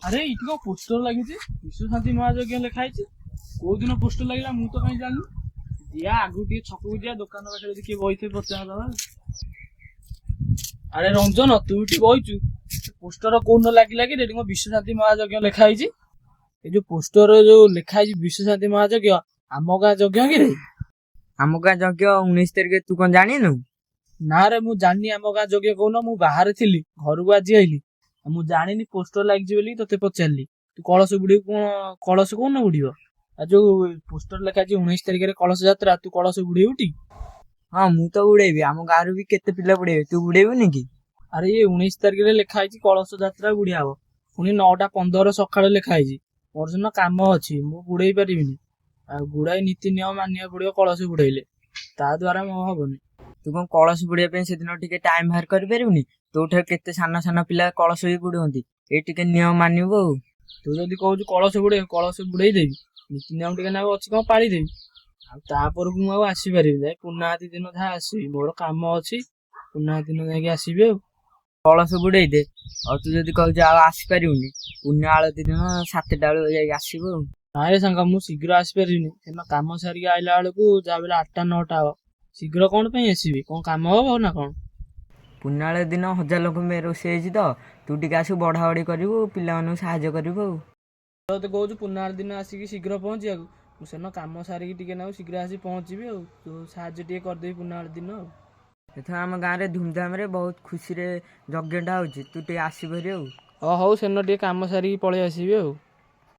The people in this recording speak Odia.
ଆରେ ଏଇଠି କଣ ପୋଷ୍ଟର ଲାଗିଛି ବିଶ୍ୱ ଶାନ୍ତି ମହାଯଜ୍ଞ ଲେଖା ହେଇଛି। କୋଉ ଦିନ ପୋଷ୍ଟର ଲାଗିଲା ମୁଁ ତ କାହିଁ ଜାଣିନି। ଯିଆ ଆଗକୁ ଟିକେ ଛକକୁ ଯିବା, ଦୋକାନ ପାଖରେ ଯଦି କିଏ ବଇଥିବେ ପଚାରିଦବା। ଆରେ ରଞ୍ଜନ, ତୁ ଏଠି ବଇଛୁ, ପୋଷ୍ଟର କୋଉ ଦିନ ଲାଗିଲା କି? ଏଠି କଣ ବିଶ୍ୱ ଶାନ୍ତି ମହାଯଜ୍ଞ ଲେଖା ହେଇଛି। ଏଇ ଯୋଉ ପୋଷ୍ଟର ଯୋଉ ଲେଖା ହେଇଛି ବିଶ୍ୱ ଶାନ୍ତି ମହାଯଜ୍ଞ, ଆମ ଗାଁ ଯଜ୍ଞ କି ରେ? ଆମ ଗାଁ ଯଜ୍ଞ 19 ତାରିଖ, ତୁ କଣ ଜାଣିନୁ? ନା ରେ, ମୁଁ ଜାଣିନି ଆମ ଗାଁ ଯଜ୍ଞ କହୁନ। ମୁଁ ବାହାରେ ଥିଲି, ଘରକୁ ଆଜି ଆଇଲି। ମୁଁ ଜାଣିନି ପୋଷ୍ଟର ଲାଗିଛି ବୋଲି ତତେ ପଚାରିଲି। ତୁ କଳସ ବୁଡିବୁ କଣ? କଳସ କୋଉଦିନ ବୁଡିବ? ଆଉ ଯୋଉ ପୋଷ୍ଟର ଲେଖା ଅଛି 19 ତାରିଖରେ କଳସ ଯାତ୍ରା, ତୁ କଳସ ବୁଡେଇବୁ ଟି? ହଁ, ମୁଁ ତ ଉଡେଇବି। ଆମ ଗାଁରୁ ବି କେତେ ପିଲା ଉଡେଇବେ, ତୁ ଉଡେଇବୁନି କି? ଆରେ ଇଏ 19 ତାରିଖରେ ଲେଖା ହେଇଛି କଳସ ଯାତ୍ରା ବୁଡିଆ ହବ, ପୁଣି 9:15 ସକାଳେ ଲେଖା ହେଇଛି। ମୋର ସିନା କାମ ଅଛି, ମୁଁ ବୁଡେଇ ପାରିବିନି। ଆଉ ଗୁଡାଏ ନୀତି ନିୟମ ମାନିବାକୁ ପଡିବ କଳସ ବୁଡେଇଲେ, ତା ଦ୍ଵାରା ମୋ ହବନି। ତୁ କଣ କଳସ ବୁଡେଇବା ପାଇଁ ସେଦିନ ଟିକେ ଟାଇମ ବାହାର କରିପାରିବୁନି? ତୋଠାରୁ କେତେ ସାନ ସାନ ପିଲା କଳସ ବି ବୁଡୁଛନ୍ତି, ଏଇ ଟିକେ ନିୟମ ମାନିବୁ ଆଉ। ତୁ ଯଦି କହୁଛୁ କଳସ ବୁଡେଇ, କଳସ ବୁଡେଇ ଦେବି। ନୀତି ନିୟମ ଟିକେ ନାକୁ ଅଛି, କଣ ପାଳିଦେବି। ଆଉ ତାପରକୁ ମୁଁ ଆଉ ଆସିପାରିବି ଯାଇ ପୂର୍ଣ୍ଣାହୁତି ଦିନ ଯାହା ଆସିବି, ମୋର କାମ ଅଛି। ପୂର୍ଣ୍ଣାହୁତି ଦିନ ଯାଇକି ଆସିବି ଆଉ। କଳସ ବୁଡେଇ ଦେ। ଆଉ ତୁ ଯଦି କହୁଛୁ ଆଉ ଆସିପାରିବୁନି, ପୁଣ୍ୟ ଆଳତି ଦିନ 7ଟା ବେଳକୁ ଯାଇକି ଆସିବୁ ଆଉ। ନାଇଁ ସାଙ୍ଗ, ମୁଁ ଶୀଘ୍ର ଆସିପାରିବିନି। ସେଦିନ କାମ ସାରିକି ଆଇଲା ବେଳକୁ ଯାହା ବି ହେଲେ 8ଟା 9ଟା ହବ। ଶୀଘ୍ର କଣ ପାଇଁ ଆସିବି? କଣ କାମ ହବ ନା କଣ? ପୁଣ୍ୟାଳ ଦିନ 1000 ଲୋକ ରୋଷେଇ ହେଇଛି ତ, ତୁ ଟିକେ ଆସିବୁ, ବଢା ବଢି କରିବୁ, ପିଲାମାନଙ୍କୁ ସାହାଯ୍ୟ କରିବୁ ଆଉ। ତତେ କହୁଛୁ ପୂର୍ଣ୍ଣାହୁତି ଦିନ ଆସିକି ଶୀଘ୍ର ପହଞ୍ଚିବାକୁ। ମୁଁ ସେଦିନ କାମ ସାରିକି ଟିକେ ନାକୁ ଶୀଘ୍ର ଆସି ପହଞ୍ଚିବି ଆଉ। ତୁ ସାହାଯ୍ୟ ଟିକେ କରିଦେବି ପୂର୍ଣ୍ଣାହୁତି ଦିନ ଆଉ। ଏଥର ଆମ ଗାଁରେ ଧୁମଧାମରେ ବହୁତ ଖୁସିରେ ଯଜ୍ଞଟା ହଉଛି, ତୁ ଟିକେ ଆସିବୁ ହେରି ଆଉ। ହଉ ସେଦିନ ଟିକେ କାମ ସାରିକି ପଳେଇ ଆସିବି ଆଉ।